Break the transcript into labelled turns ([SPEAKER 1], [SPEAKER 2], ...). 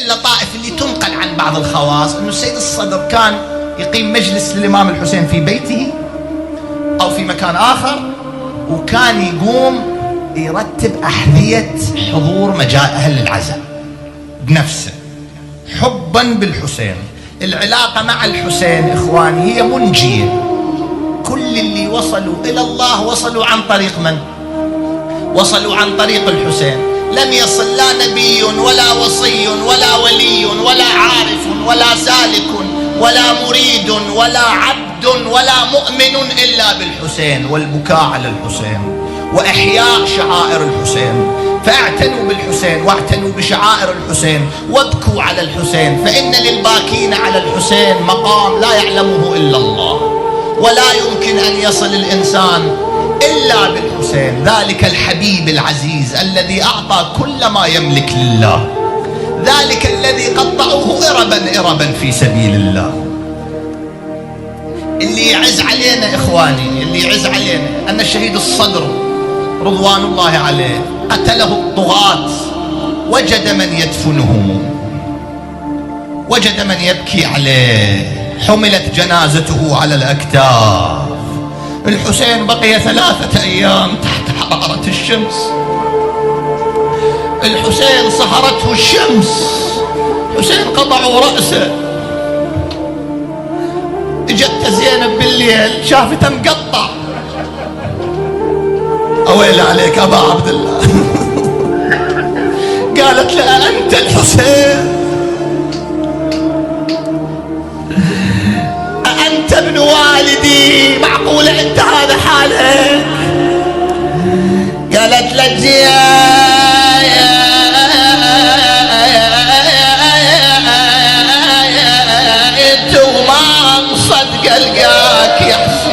[SPEAKER 1] اللطائف اللي تنقل عن بعض الخواص أنه السيد الصدر كان يقيم مجلس للإمام الحسين في بيته أو في مكان آخر، وكان يقوم يرتب أحذية حضور أهل العزاء بنفسه حبا بالحسين. العلاقة مع الحسين إخواني هي منجية. كل اللي وصلوا إلى الله وصلوا عن طريق من؟ وصلوا عن طريق الحسين. لم يصل لا نبي ولا وصي ولا ولي ولا عارف ولا سالك ولا مريد ولا عبد ولا مؤمن إلا بالحسين، والبكاء على الحسين وإحياء شعائر الحسين. فاعتنوا بالحسين واعتنوا بشعائر الحسين وابكوا على الحسين، فإن للباكين على الحسين مقام لا يعلمه إلا الله، ولا يمكن أن يصل الإنسان إلا بالحسين، ذلك الحبيب العزيز الذي أعطى كل ما يملك لله، ذلك الذي قطعوه إربا في سبيل الله. اللي يعز علينا إخواني، اللي يعز علينا أن الشهيد الصدر رضوان الله عليه قتله الطغاة، وجد من يدفنه، وجد من يبكي عليه، حملت جنازته على الأكتاف. الحسين بقي 3 أيام تحت حرارة الشمس، الحسين صهرته الشمس، الحسين قطعوا رأسه. اجت زينب بالليل شافته مقطع، أويل عليك أبا عبد الله قالت له أنت الحسين؟ أنت ابن والدي؟ معقولة أنت هذا حالك؟ قالت لك وما صدق القاك يا حسين.